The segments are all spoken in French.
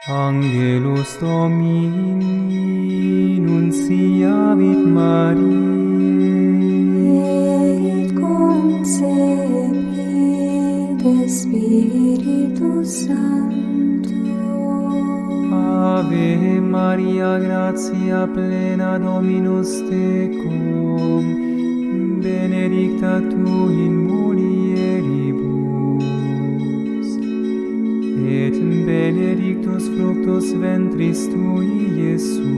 Angelus Domini nunciavit Mariae, Et concepit de Spiritus Sancto. Ave Maria, gratia plena Dominus tecum, benedicta tu in mulieribus, et benedictus fructus ventris tui, Iesus.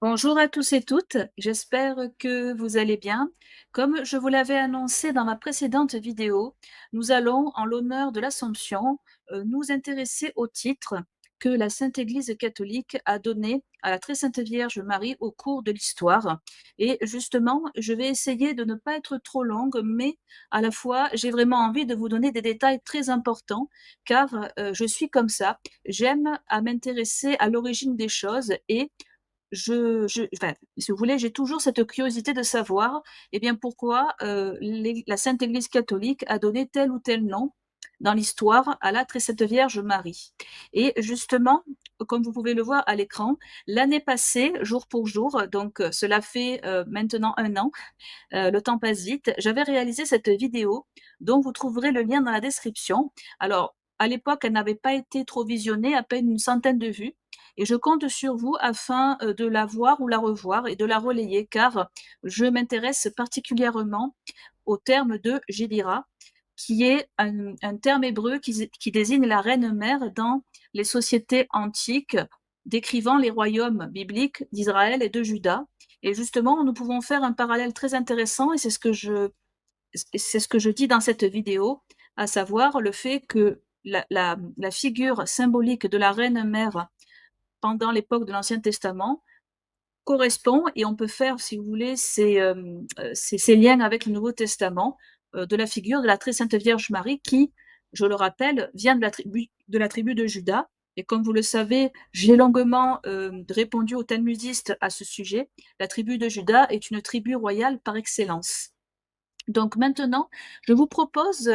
Bonjour à tous et toutes, j'espère que vous allez bien. Comme je vous l'avais annoncé dans ma précédente vidéo, nous allons, en l'honneur de l'Assomption, nous intéresser au titre que la Sainte Église catholique a donné à la Très Sainte Vierge Marie au cours de l'histoire. Et justement, je vais essayer de ne pas être trop longue, mais à la fois, j'ai vraiment envie de vous donner des détails très importants, car je suis comme ça, j'aime à m'intéresser à l'origine des choses et enfin, si vous voulez, j'ai toujours cette curiosité de savoir, eh bien, pourquoi la Sainte Église catholique a donné tel ou tel nom dans l'histoire à la Très Sainte Vierge Marie. Et justement, comme vous pouvez le voir à l'écran, l'année passée, jour pour jour, donc cela fait maintenant 1 an, le temps passe vite, j'avais réalisé cette vidéo dont vous trouverez le lien dans la description. Alors, à l'époque, elle n'avait pas été trop visionnée, à peine une centaine de vues, et je compte sur vous afin de la voir ou la revoir et de la relayer, car je m'intéresse particulièrement au terme de Jébira, qui est un terme hébreu qui désigne la reine-mère dans les sociétés antiques, décrivant les royaumes bibliques d'Israël et de Juda. Et justement, nous pouvons faire un parallèle très intéressant, et c'est ce que je dis dans cette vidéo, à savoir le fait que la figure symbolique de la reine-mère pendant l'époque de l'Ancien Testament correspond, et on peut faire, si vous voulez, ces liens avec le Nouveau Testament, de la figure de la très sainte Vierge Marie qui, je le rappelle, vient de la tribu de Juda. Et comme vous le savez, j'ai longuement répondu aux talmudistes à ce sujet. La tribu de Juda est une tribu royale par excellence. Donc maintenant, je vous propose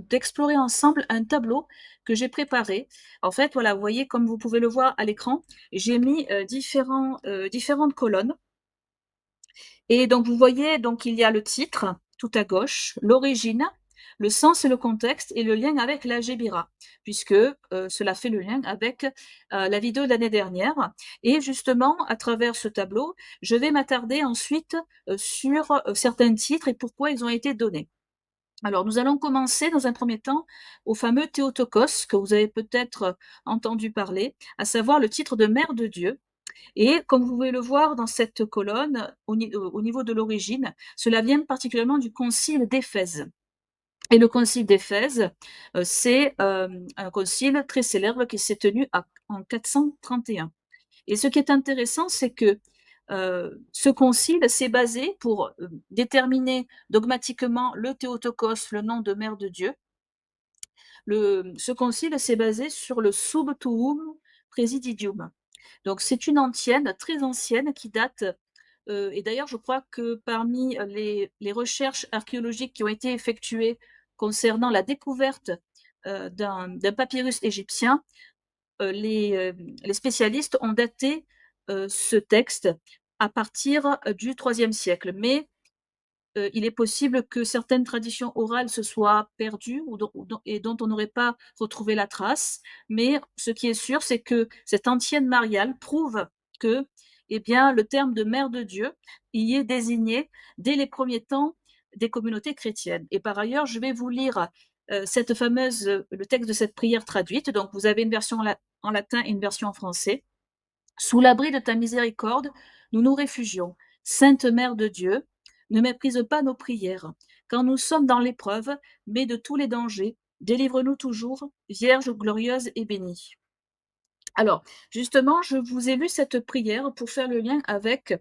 d'explorer ensemble un tableau que j'ai préparé. En fait, voilà, vous voyez, comme vous pouvez le voir à l'écran, j'ai mis différentes colonnes. Et donc, vous voyez, donc il y a le titre tout à gauche, l'origine, le sens et le contexte, et le lien avec la Gébira, puisque cela fait le lien avec la vidéo de l'année dernière. Et justement, à travers ce tableau, je vais m'attarder ensuite sur certains titres et pourquoi ils ont été donnés. Alors, nous allons commencer dans un premier temps au fameux Théotokos, que vous avez peut-être entendu parler, à savoir le titre de Mère de Dieu. Et comme vous pouvez le voir dans cette colonne, au niveau de l'origine, cela vient particulièrement du concile d'Éphèse. Et le concile d'Éphèse, c'est un concile très célèbre qui s'est tenu en 431. Et ce qui est intéressant, c'est que ce concile s'est basé pour déterminer dogmatiquement le Théotokos, le nom de Mère de Dieu. Ce concile s'est basé sur le Sub Tuum Praesidium. Donc c'est une ancienne, très ancienne, qui date, et d'ailleurs je crois que parmi les recherches archéologiques qui ont été effectuées concernant la découverte d'un papyrus égyptien, les spécialistes ont daté ce texte à partir du IIIe siècle. Mais il est possible que certaines traditions orales se soient perdues et dont on n'aurait pas retrouvé la trace. Mais ce qui est sûr, c'est que cette ancienne mariale prouve que, eh bien, le terme de mère de Dieu y est désigné dès les premiers temps des communautés chrétiennes. Et par ailleurs, je vais vous lire le texte de cette prière traduite. Donc, vous avez une version en latin et une version en français. Sous l'abri de ta miséricorde, nous nous réfugions. Sainte Mère de Dieu, ne méprise pas nos prières. Quand nous sommes dans l'épreuve, mais de tous les dangers, délivre-nous toujours, Vierge glorieuse et bénie. Alors, justement, je vous ai lu cette prière pour faire le lien avec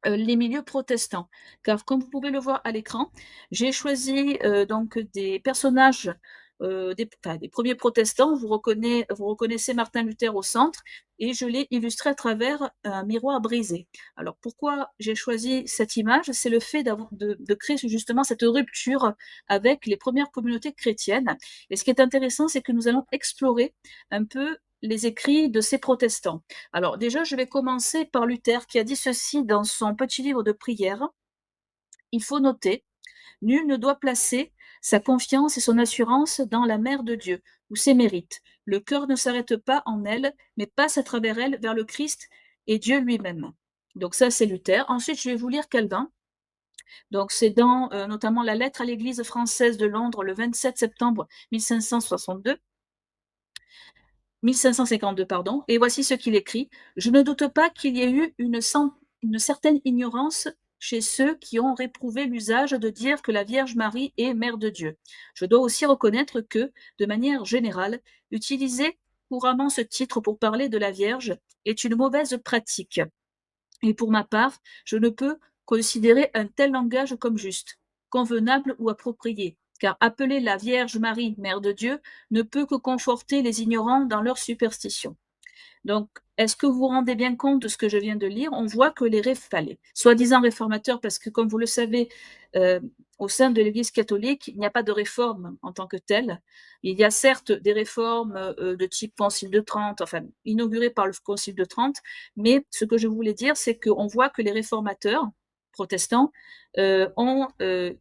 les milieux protestants. Car comme vous pouvez le voir à l'écran, j'ai choisi donc des personnages des premiers protestants, vous reconnaissez Martin Luther au centre, et je l'ai illustré à travers un miroir brisé. Alors pourquoi j'ai choisi cette image? C'est le fait de créer justement cette rupture avec les premières communautés chrétiennes. Et ce qui est intéressant, c'est que nous allons explorer un peu les écrits de ces protestants. Alors déjà, je vais commencer par Luther qui a dit ceci dans son petit livre de prière. Il faut noter: nul ne doit placer sa confiance et son assurance dans la mère de Dieu ou ses mérites. Le cœur ne s'arrête pas en elle, mais passe à travers elle vers le Christ et Dieu lui-même. Donc ça, c'est Luther. Ensuite, je vais vous lire Calvin. Donc c'est dans notamment la lettre à l'Église française de Londres le 27 septembre 1552, pardon, et voici ce qu'il écrit: Je ne doute pas qu'il y ait eu une certaine ignorance chez ceux qui ont réprouvé l'usage de dire que la Vierge Marie est Mère de Dieu. Je dois aussi reconnaître que, de manière générale, utiliser couramment ce titre pour parler de la Vierge est une mauvaise pratique. Et pour ma part, je ne peux considérer un tel langage comme juste, convenable ou approprié, car appeler la Vierge Marie Mère de Dieu ne peut que conforter les ignorants dans leur superstition. Donc, est-ce que vous vous rendez bien compte de ce que je viens de lire? On voit que les soi-disant réformateurs, parce que comme vous le savez, euh, au sein de l'Église catholique, il n'y a pas de réforme en tant que telle. Il y a certes des réformes de type Concile de Trente, enfin inaugurées par le Concile de Trente, mais ce que je voulais dire, c'est qu'on voit que les réformateurs protestants ont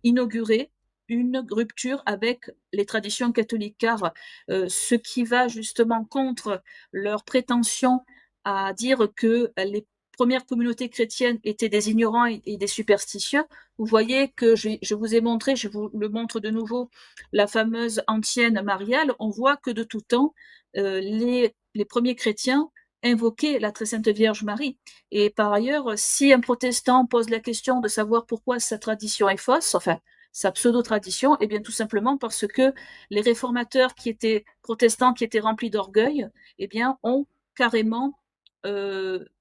inauguré une rupture avec les traditions catholiques, car ce qui va justement contre leur prétention à dire que les premières communautés chrétiennes étaient des ignorants et des superstitieux. Vous voyez que je vous ai montré, je vous le montre de nouveau, la fameuse antienne mariale. On voit que de tout temps, les premiers chrétiens invoquaient la très sainte Vierge Marie. Et par ailleurs, si un protestant pose la question de savoir pourquoi sa tradition est fausse, enfin, sa pseudo-tradition, eh bien tout simplement parce que les réformateurs qui étaient protestants, qui étaient remplis d'orgueil, eh bien ont carrément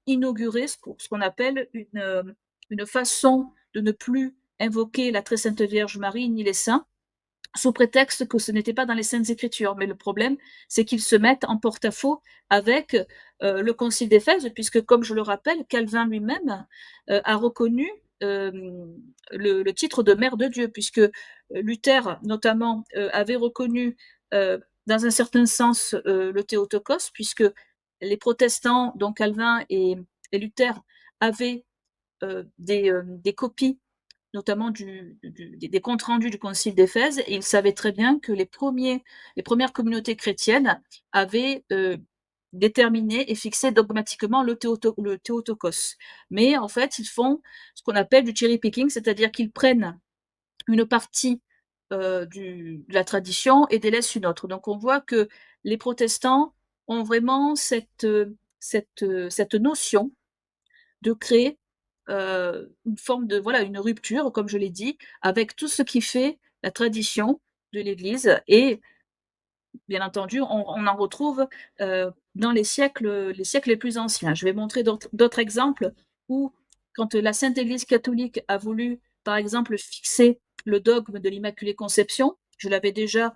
inauguré ce qu'on appelle une façon de ne plus invoquer la très sainte Vierge Marie ni les saints, sous prétexte que ce n'était pas dans les Saintes Écritures. Mais le problème, c'est qu'ils se mettent en porte-à-faux avec le Concile d'Éphèse, puisque, comme je le rappelle, Calvin lui-même a reconnu le titre de Mère de Dieu, puisque Luther, notamment, avait reconnu, dans un certain sens, le Théotokos, puisque les protestants, dont Calvin et Luther, avaient des copies notamment des comptes rendus du Concile d'Éphèse, et ils savaient très bien que les premières communautés chrétiennes avaient déterminé et fixé dogmatiquement le Théotokos. Mais en fait, ils font ce qu'on appelle du cherry picking, c'est-à-dire qu'ils prennent une partie de la tradition et délaissent une autre. Donc on voit que les protestants ont vraiment cette notion de créer une forme de, voilà, une rupture, comme je l'ai dit, avec tout ce qui fait la tradition de l'Église. Et bien entendu, on en retrouve dans les siècles les plus anciens. Je vais montrer d'autres exemples où, quand la Sainte Église catholique a voulu, par exemple, fixer le dogme de l'Immaculée Conception, je l'avais déjà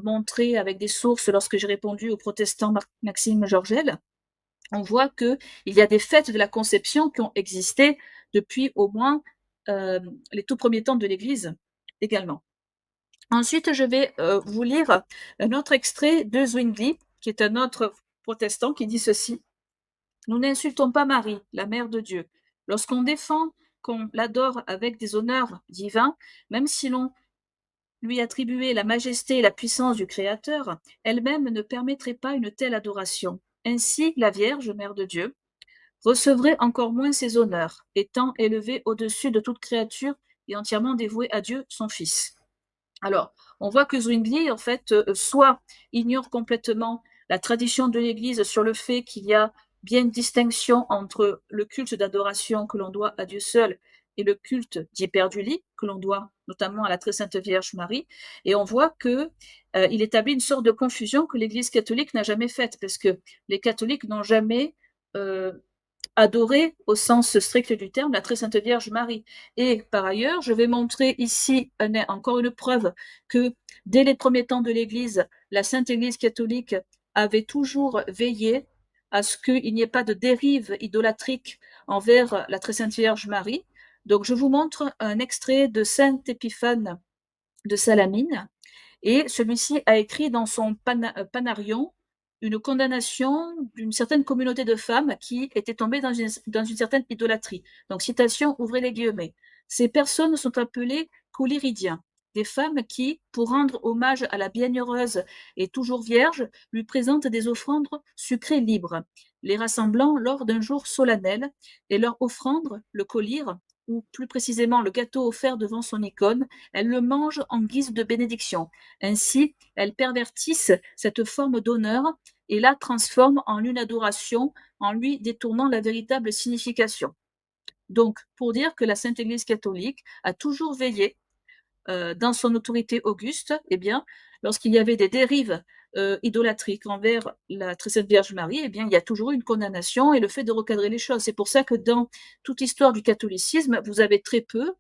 montré avec des sources lorsque j'ai répondu au protestant Maxime Georgel, on voit qu'il y a des fêtes de la Conception qui ont existé depuis au moins les tout premiers temps de l'Église également. Ensuite, je vais vous lire un autre extrait de Zwingli, qui est un autre protestant, qui dit ceci: Nous n'insultons pas Marie, la Mère de Dieu. Lorsqu'on défend qu'on l'adore avec des honneurs divins, même si l'on lui attribuait la majesté et la puissance du Créateur, elle-même ne permettrait pas une telle adoration. Ainsi, la Vierge, Mère de Dieu, recevrait encore moins ses honneurs, étant élevée au-dessus de toute créature et entièrement dévouée à Dieu, son Fils. Alors, on voit que Zwingli, en fait, soit ignore complètement la tradition de l'Église sur le fait qu'il y a bien une distinction entre le culte d'adoration que l'on doit à Dieu seul et le culte d'hyperdulie que l'on doit notamment à la très sainte Vierge Marie, et on voit que il établit une sorte de confusion que l'Église catholique n'a jamais faite, parce que les catholiques n'ont jamais adorer au sens strict du terme la très sainte Vierge Marie. Et par ailleurs, je vais montrer ici encore une preuve que dès les premiers temps de l'Église, la Sainte Église catholique avait toujours veillé à ce qu'il n'y ait pas de dérive idolâtrique envers la très sainte Vierge Marie. Donc je vous montre un extrait de Saint Épiphane de Salamine, et celui-ci a écrit dans son Panarion une condamnation d'une certaine communauté de femmes qui étaient tombées dans une certaine idolâtrie. Donc, citation, ouvrez les guillemets. Ces personnes sont appelées collyridiens, des femmes qui, pour rendre hommage à la bienheureuse et toujours vierge, lui présentent des offrandes sucrées libres, les rassemblant lors d'un jour solennel, et leur offrande, le collyre, ou plus précisément le gâteau offert devant son icône, elles le mangent en guise de bénédiction. Ainsi, elles pervertissent cette forme d'honneur et la transforment en une adoration en lui détournant la véritable signification. Donc, pour dire que la Sainte Église catholique a toujours veillé dans son autorité auguste, eh bien, lorsqu'il y avait des dérives idolâtriques envers la très sainte Vierge Marie, eh bien, il y a toujours eu une condamnation et le fait de recadrer les choses. C'est pour ça que dans toute l'histoire du catholicisme, vous avez très peu,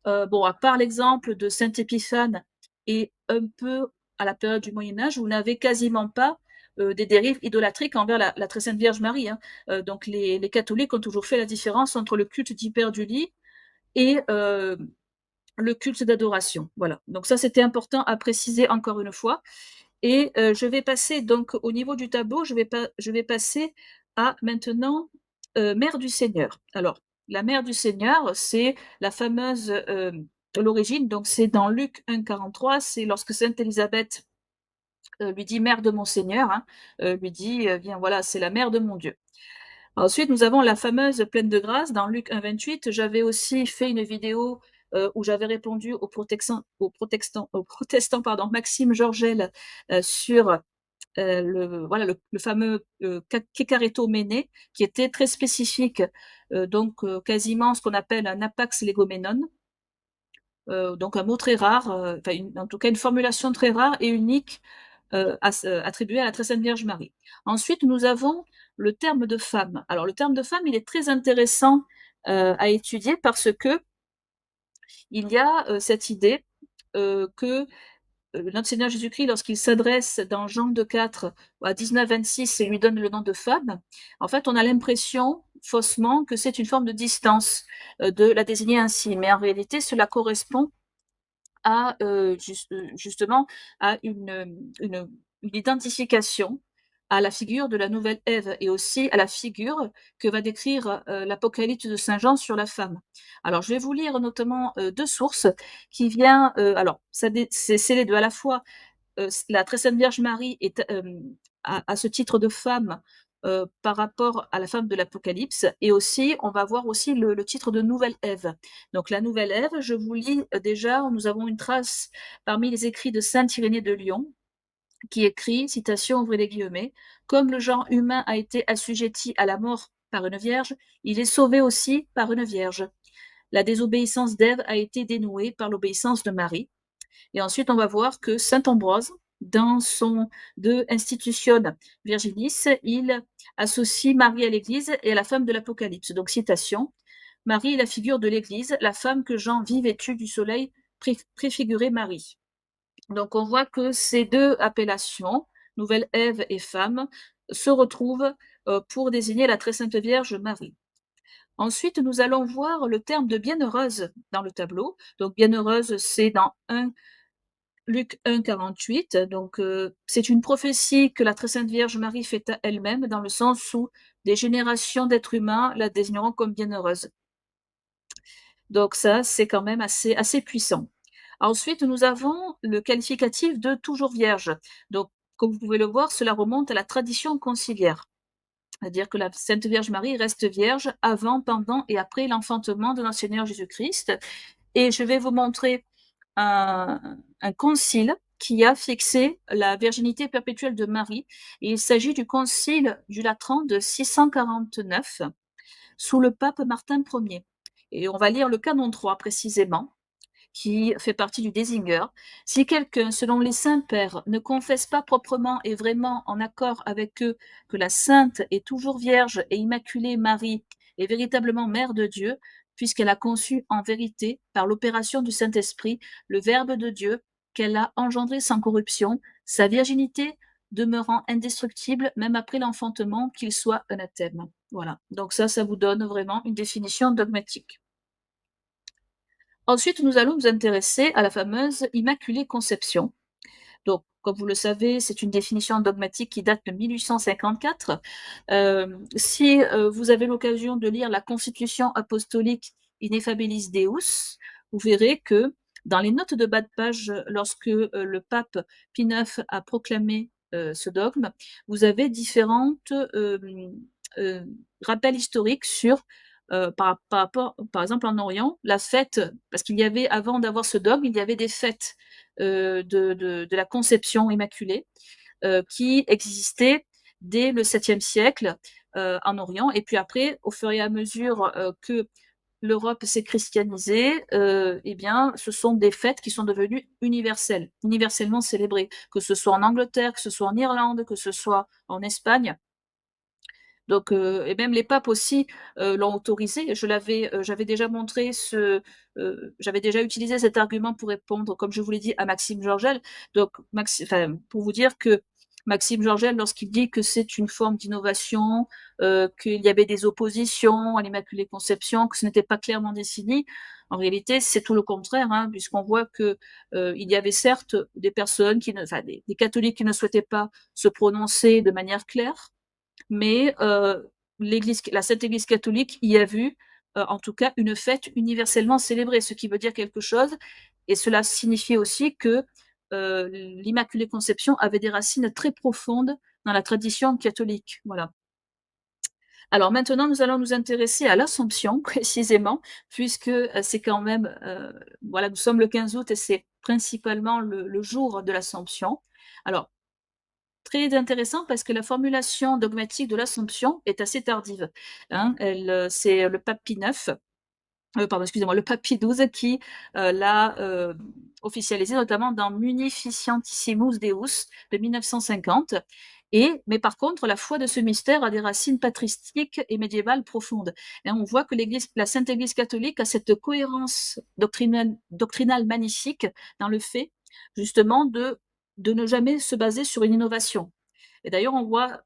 bon, à part l'exemple de Saint Épiphane et un peu à la période du Moyen Âge, vous n'avez quasiment pas des dérives idolâtriques envers la très sainte Vierge Marie. Hein. Donc les catholiques ont toujours fait la différence entre le culte d'Hyperdulie et le culte d'adoration. Voilà. Donc ça, c'était important à préciser encore une fois. Et je vais passer donc au niveau du tableau, je vais passer à maintenant Mère du Seigneur. Alors, la Mère du Seigneur, c'est la fameuse l'origine, donc c'est dans Luc 1,43, c'est lorsque Sainte Élisabeth lui dit Mère de mon Seigneur, hein, lui dit, bien voilà, c'est la Mère de mon Dieu. Ensuite, nous avons la fameuse pleine de grâce dans Luc 1,28. J'avais aussi fait une vidéo où j'avais répondu au protestant pardon, Maxime Georgel sur voilà, le fameux Kekareto Méné, qui était très spécifique, donc quasiment ce qu'on appelle un apax legomenon, donc un mot très rare, en tout cas une formulation très rare et unique attribuée à la très sainte Vierge Marie. Ensuite, nous avons le terme de femme. Alors, le terme de femme, il est très intéressant à étudier parce que il y a cette idée que notre Seigneur Jésus-Christ, lorsqu'il s'adresse dans Jean 2,4 à 19-26 et lui donne le nom de femme, en fait, on a l'impression faussement que c'est une forme de distance de la désigner ainsi. Mais en réalité, cela correspond à justement à une identification à la figure de la nouvelle Ève et aussi à la figure que va décrire l'Apocalypse de Saint Jean sur la femme. Alors, je vais vous lire notamment deux sources qui viennent. Alors, c'est les deux à la fois. La très sainte Vierge Marie est à ce titre de femme par rapport à la femme de l'Apocalypse, et aussi on va voir aussi le titre de Nouvelle Ève. Donc la Nouvelle Ève, je vous lis déjà, nous avons une trace parmi les écrits de Saint Irénée de Lyon qui écrit, citation, ouvrez les guillemets, comme le genre humain a été assujetti à la mort par une vierge, il est sauvé aussi par une vierge. La désobéissance d'Ève a été dénouée par l'obéissance de Marie. Et ensuite, on va voir que saint Ambroise, dans son De Institutione Virginis, il associe Marie à l'Église et à la femme de l'Apocalypse. Donc, citation, Marie est la figure de l'Église, la femme que Jean vit vêtue du soleil préfigurait Marie. Donc, on voit que ces deux appellations, Nouvelle Ève et femme, se retrouvent pour désigner la très sainte Vierge Marie. Ensuite, nous allons voir le terme de bienheureuse dans le tableau. Donc, bienheureuse, c'est dans Luc 1,48. Donc, c'est une prophétie que la très sainte Vierge Marie fait à elle-même, dans le sens où des générations d'êtres humains la désigneront comme bienheureuse. Donc ça, c'est quand même assez puissant. Ensuite, nous avons le qualificatif de toujours vierge. Donc, comme vous pouvez le voir, cela remonte à la tradition conciliaire. C'est-à-dire que la Sainte Vierge Marie reste vierge avant, pendant et après l'enfantement de notre Seigneur Jésus-Christ. Et je vais vous montrer un concile qui a fixé la virginité perpétuelle de Marie. Et il s'agit du concile du Latran de 649 sous le pape Martin Ier. Et on va lire le canon 3 précisément, qui fait partie du Désinger. Si quelqu'un, selon les saints pères, ne confesse pas proprement et vraiment en accord avec eux que la sainte et toujours vierge et immaculée Marie est véritablement mère de Dieu, puisqu'elle a conçu en vérité, par l'opération du Saint-Esprit, le Verbe de Dieu, qu'elle a engendré sans corruption, sa virginité demeurant indestructible même après l'enfantement, qu'il soit anathème. Voilà. Donc ça vous donne vraiment une définition dogmatique. Ensuite, nous allons nous intéresser à la fameuse Immaculée Conception. Donc, comme vous le savez, c'est une définition dogmatique qui date de 1854. Si vous avez l'occasion de lire la Constitution apostolique Ineffabilis Deus, vous verrez que dans les notes de bas de page, lorsque le pape Pie IX a proclamé ce dogme, vous avez différentes rappels historiques sur par rapport, par exemple en Orient, la fête, parce qu'il y avait, avant d'avoir ce dogme, il y avait des fêtes de la conception immaculée qui existaient dès le 7e siècle en Orient. Et puis après, au fur et à mesure que l'Europe s'est christianisée, eh bien, ce sont des fêtes qui sont devenues universelles, universellement célébrées, que ce soit en Angleterre, que ce soit en Irlande, que ce soit en Espagne. Donc, et même les papes aussi l'ont autorisé. J'avais déjà montré j'avais déjà utilisé cet argument pour répondre, comme je vous l'ai dit, à Maxime Georgel. Donc, pour vous dire que Maxime Georgel, lorsqu'il dit que c'est une forme d'innovation, qu'il y avait des oppositions à l'Immaculée Conception, que ce n'était pas clairement défini, en réalité, c'est tout le contraire, hein, puisqu'on voit que il y avait certes des personnes des catholiques qui ne souhaitaient pas se prononcer de manière claire, mais la Sainte Église catholique y a vu, en tout cas, une fête universellement célébrée, ce qui veut dire quelque chose, et cela signifiait aussi que l'Immaculée Conception avait des racines très profondes dans la tradition catholique. Voilà. Alors maintenant, nous allons nous intéresser à l'Assomption, précisément, puisque c'est quand même, voilà, nous sommes le 15 août et c'est principalement le jour de l'Assomption. Alors, très intéressant parce que la formulation dogmatique de l'Assomption est assez tardive, hein. C'est le pape Pie IX, pardon, excusez-moi, le pape Pie XII qui l'a officialisé, notamment dans Munificentissimus Deus de 1950. Mais par contre, la foi de ce mystère a des racines patristiques et médiévales profondes. Et on voit que la Sainte Église catholique a cette cohérence doctrinale magnifique dans le fait, justement, de ne jamais se baser sur une innovation. Et d'ailleurs, on voit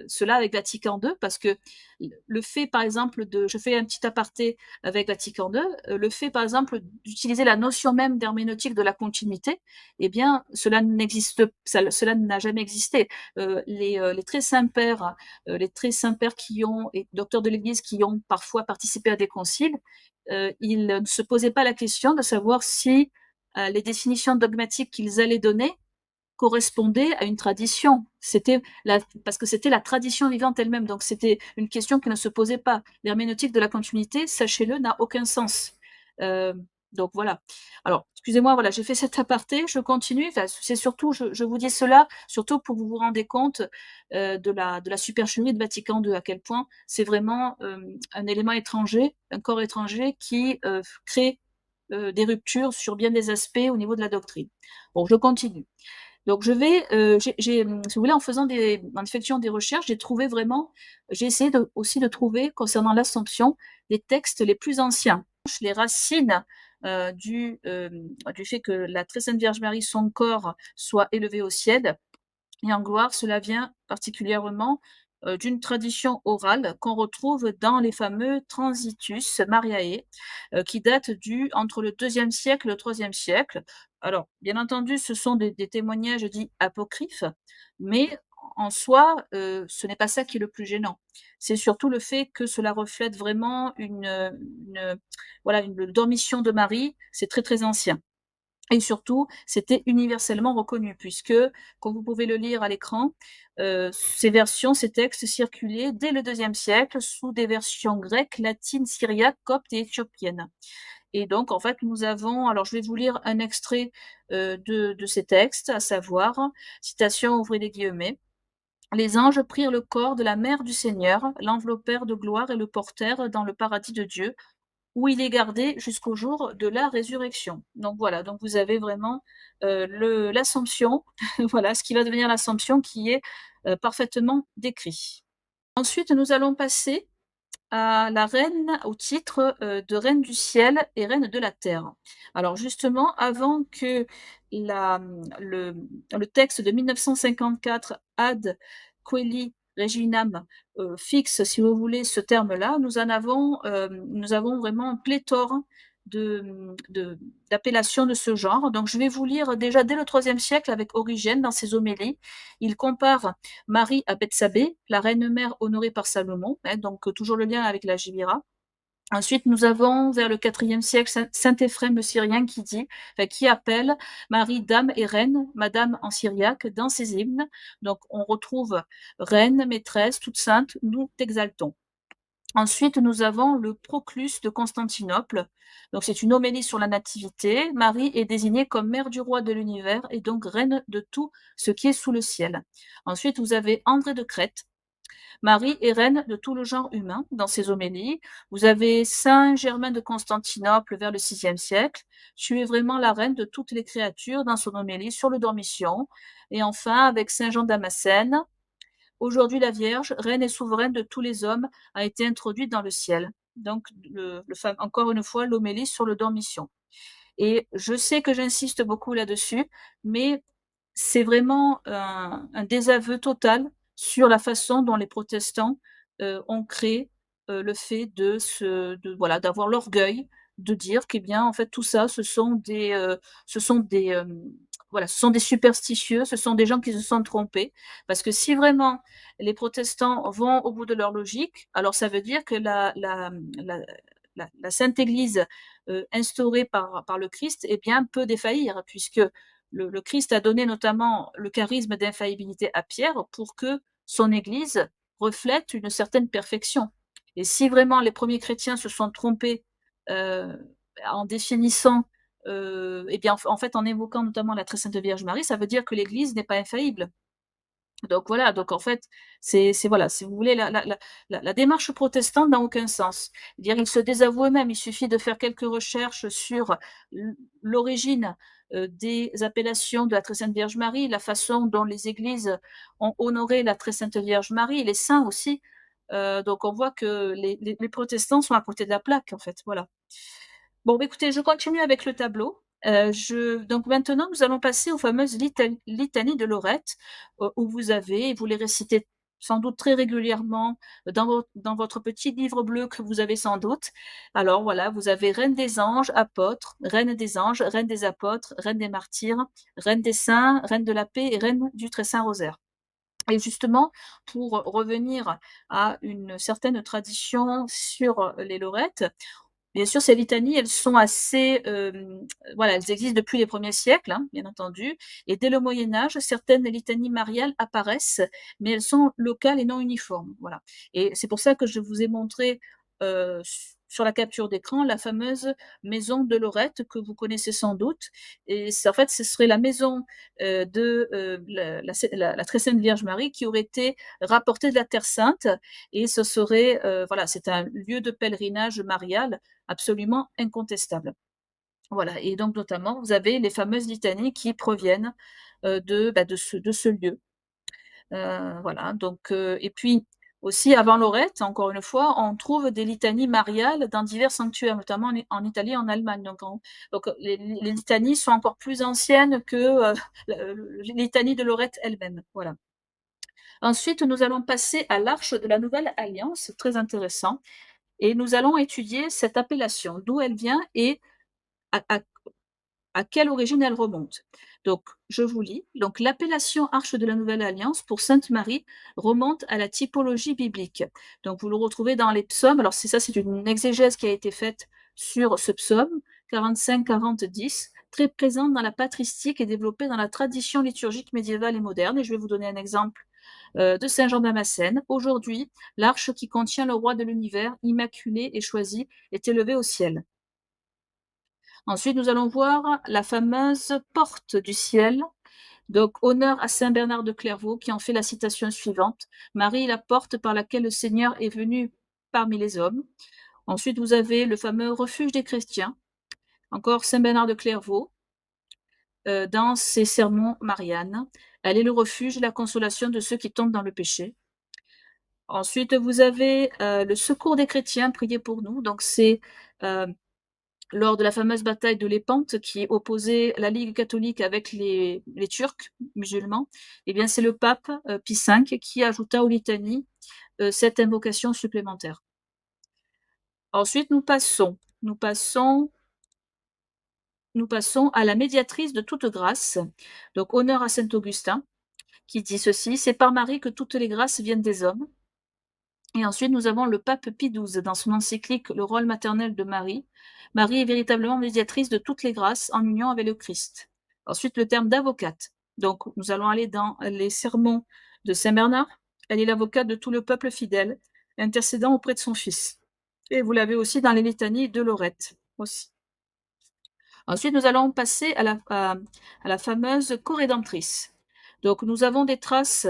cela avec Vatican II, parce que le fait, par exemple, je fais un petit aparté avec Vatican II, le fait, par exemple, d'utiliser la notion même d'herméneutique de la continuité, eh bien, cela n'a jamais existé. Les très saints pères, et docteurs de l'Église qui ont parfois participé à des conciles, ils ne se posaient pas la question de savoir si les définitions dogmatiques qu'ils allaient donner correspondait à une tradition. Parce que c'était la tradition vivante elle-même, donc c'était une question qui ne se posait pas. L'herméneutique de la continuité, sachez-le, n'a aucun sens. Donc voilà. Alors, excusez-moi, voilà, j'ai fait cet aparté, je continue. Enfin, c'est surtout, je vous dis cela, surtout pour que vous vous rendez compte de la supercherie de Vatican II, à quel point c'est vraiment un élément étranger, un corps étranger qui crée des ruptures sur bien des aspects au niveau de la doctrine. Bon, je continue. Donc je vais, si vous voulez, en effectuant des recherches, j'ai essayé aussi de trouver, concernant l'Assomption, les textes les plus anciens. Les racines du fait que la très sainte Vierge Marie, son corps, soit élevé au ciel et en gloire, cela vient particulièrement d'une tradition orale qu'on retrouve dans les fameux Transitus Mariae, qui datent entre le IIe siècle et le IIIe siècle. Alors, bien entendu, ce sont des témoignages dits apocryphes, mais en soi, ce n'est pas ça qui est le plus gênant. C'est surtout le fait que cela reflète vraiment voilà, une dormition de Marie, c'est très très ancien. Et surtout, c'était universellement reconnu puisque, comme vous pouvez le lire à l'écran, ces textes circulaient dès le IIe siècle sous des versions grecques, latines, syriaques, coptes et éthiopiennes. Et donc, en fait, nous avons, alors je vais vous lire un extrait de ces textes, à savoir, citation, ouvrez les guillemets: «Les anges prirent le corps de la mère du Seigneur, l'enveloppèrent de gloire et le portèrent dans le paradis de Dieu, où il est gardé jusqu'au jour de la résurrection. Donc voilà, donc vous avez vraiment l'Assomption, voilà, ce qui va devenir l'Assomption qui est parfaitement décrit. Ensuite, nous allons passer à la reine, au titre de reine du ciel et reine de la terre. Alors justement, avant que le, le texte de 1954 Ad Coeli Reginam fixe, si vous voulez, ce terme-là, nous avons vraiment pléthore d'appellations de ce genre. Donc je vais vous lire déjà dès le IIIe siècle avec Origène dans ses homélies. Il compare Marie à Bethsabée, la reine-mère honorée par Salomon, hein, donc toujours le lien avec la Jébira. Ensuite, nous avons vers le IVe siècle Saint Éphrem le Syrien qui dit, enfin, qui appelle Marie dame et reine, madame en syriaque, dans ses hymnes. Donc on retrouve reine, maîtresse, toute sainte, nous t'exaltons. Ensuite, nous avons le Proclus de Constantinople. Donc, c'est une homélie sur la nativité. Marie est désignée comme mère du roi de l'univers et donc reine de tout ce qui est sous le ciel. Ensuite, vous avez André de Crète. Marie est reine de tout le genre humain dans ses homélies. Vous avez Saint Germain de Constantinople vers le VIe siècle. Tu es vraiment la reine de toutes les créatures dans son homélie sur le Dormition. Et enfin, avec Saint Jean Damascène, aujourd'hui, la Vierge, reine et souveraine de tous les hommes, a été introduite dans le ciel. Donc, encore une fois, l'homélie sur le Dormition. Et je sais que j'insiste beaucoup là-dessus, mais c'est vraiment un désaveu total sur la façon dont les protestants ont créé le fait voilà, d'avoir l'orgueil de dire qu'eh bien, en fait, tout ça, ce sont des, voilà, ce sont des superstitieux, ce sont des gens qui se sont trompés. Parce que si vraiment les protestants vont au bout de leur logique, alors ça veut dire que la Sainte Église instaurée par le Christ, eh bien, peut défaillir, puisque le Christ a donné notamment le charisme d'infaillibilité à Pierre pour que son Église reflète une certaine perfection. Et si vraiment les premiers chrétiens se sont trompés euh, en définissant, eh bien, en fait, en évoquant notamment la très sainte Vierge Marie, ça veut dire que l'Église n'est pas infaillible. Donc voilà, donc en fait, voilà, si vous voulez, la démarche protestante n'a aucun sens. Dire, ils se désavouent eux-mêmes, il suffit de faire quelques recherches sur l'origine des appellations de la Très Sainte Vierge Marie, la façon dont les églises ont honoré la Très Sainte Vierge Marie, les saints aussi. Donc on voit que les protestants sont à côté de la plaque, en fait, voilà. Bon, bah, écoutez, je continue avec le tableau. Donc maintenant, nous allons passer aux fameuses litanies de Lorette, où vous avez, et vous les récitez sans doute très régulièrement dans votre petit livre bleu que vous avez sans doute. Alors voilà, vous avez Reine des anges, apôtre, Reine des anges, Reine des apôtres, Reine des martyrs, Reine des saints, Reine de la paix et Reine du très saint rosaire. Et justement, pour revenir à une certaine tradition sur les Lorettes, bien sûr, ces litanies, elles sont assez, voilà, elles existent depuis les premiers siècles, hein, bien entendu. Et dès le Moyen Âge, certaines litanies mariales apparaissent, mais elles sont locales et non uniformes. Voilà. Et c'est pour ça que je vous ai montré sur la capture d'écran la fameuse maison de Lorette que vous connaissez sans doute. Et en fait, ce serait la maison de la Très Sainte Vierge Marie qui aurait été rapportée de la Terre Sainte. Et ce serait, voilà, c'est un lieu de pèlerinage marial absolument incontestable. Voilà, et donc notamment, vous avez les fameuses litanies qui proviennent de ce lieu. Voilà, donc, et puis aussi avant Lorette, encore une fois, on trouve des litanies mariales dans divers sanctuaires, notamment en Italie et en Allemagne. Donc les litanies sont encore plus anciennes que les litanies de Lorette elle-même. Voilà. Ensuite, nous allons passer à l'Arche de la Nouvelle Alliance, très intéressant. Et nous allons étudier cette appellation, d'où elle vient et à, à- à quelle origine elle remonte. Donc, je vous lis. Donc, l'appellation Arche de la Nouvelle Alliance pour Sainte Marie remonte à la typologie biblique. Donc, vous le retrouvez dans les psaumes. Alors, c'est une exégèse qui a été faite sur ce psaume 45, 40, 10, très présente dans la patristique et développée dans la tradition liturgique médiévale et moderne. Et je vais vous donner un exemple de Saint Jean Damascène. Aujourd'hui, l'arche qui contient le roi de l'univers, immaculé et choisi, est élevée au ciel. Ensuite, nous allons voir la fameuse porte du ciel. Donc, honneur à Saint Bernard de Clairvaux qui en fait la citation suivante. Marie, la porte par laquelle le Seigneur est venu parmi les hommes. Ensuite, vous avez le fameux refuge des chrétiens, encore Saint Bernard de Clairvaux, dans ses sermons Marianne. Elle est le refuge et la consolation de ceux qui tombent dans le péché. Ensuite, vous avez le secours des chrétiens, priez pour nous. Donc, c'est lors de la fameuse bataille de Lépante qui opposait la Ligue catholique avec les Turcs musulmans. Eh bien, c'est le pape Pie V qui ajouta aux litanies cette invocation supplémentaire. Ensuite, nous passons à la médiatrice de toute grâce. Donc, honneur à saint Augustin, qui dit ceci: c'est par Marie que toutes les grâces viennent des hommes. Et ensuite, nous avons le pape Pie XII dans son encyclique Le rôle maternel de Marie. Marie est véritablement médiatrice de toutes les grâces en union avec le Christ. Ensuite, le terme d'avocate. Donc, nous allons aller dans les sermons de Saint Bernard. Elle est l'avocate de tout le peuple fidèle, intercédant auprès de son fils. Et vous l'avez aussi dans les litanies de Lorette aussi. Ensuite, nous allons passer à la fameuse corédemptrice. Donc, nous avons des traces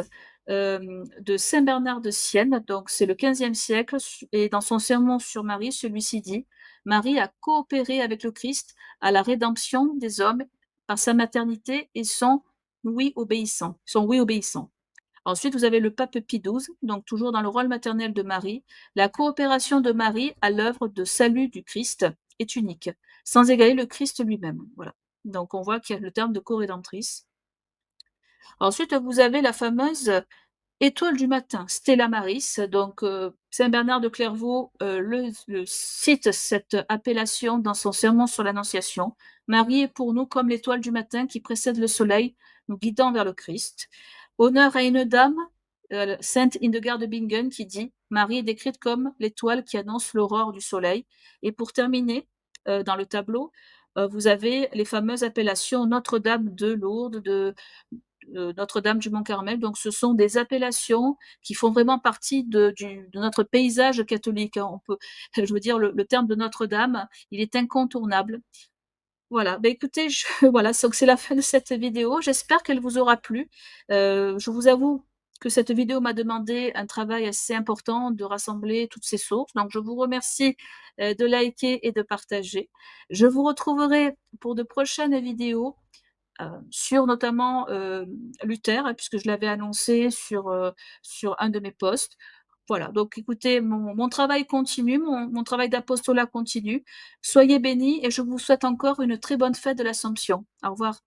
de Saint Bernard de Sienne, donc c'est le XVe siècle, et dans son sermon sur Marie, celui-ci dit: Marie a coopéré avec le Christ à la rédemption des hommes par sa maternité et son oui obéissant. Ensuite, vous avez le pape Pie XII, donc toujours dans le rôle maternel de Marie. La coopération de Marie à l'œuvre de salut du Christ est unique, sans égaler le Christ lui-même. Voilà. Donc on voit qu'il y a le terme de corédemptrice. Ensuite, vous avez la fameuse étoile du matin, Stella Maris. Donc Saint Bernard de Clairvaux le cite cette appellation dans son sermon sur l'Annonciation. Marie est pour nous comme l'étoile du matin qui précède le soleil, nous guidant vers le Christ. Honneur à une dame, Sainte Hildegard de Bingen, qui dit: Marie est décrite comme l'étoile qui annonce l'aurore du soleil. Et pour terminer, dans le tableau, vous avez les fameuses appellations Notre-Dame de Lourdes, de Notre-Dame du Mont-Carmel. Donc, ce sont des appellations qui font vraiment partie de notre paysage catholique. On peut, je veux dire, le terme de Notre-Dame, il est incontournable. Voilà, bah, écoutez, voilà, donc c'est la fin de cette vidéo. J'espère qu'elle vous aura plu. Je vous avoue que cette vidéo m'a demandé un travail assez important de rassembler toutes ces sources. Donc, je vous remercie de liker et de partager. Je vous retrouverai pour de prochaines vidéos sur notamment Luther, puisque je l'avais annoncé sur un de mes posts. Voilà, donc écoutez, mon travail continue, mon travail d'apostolat continue. Soyez bénis et je vous souhaite encore une très bonne fête de l'Assomption. Au revoir.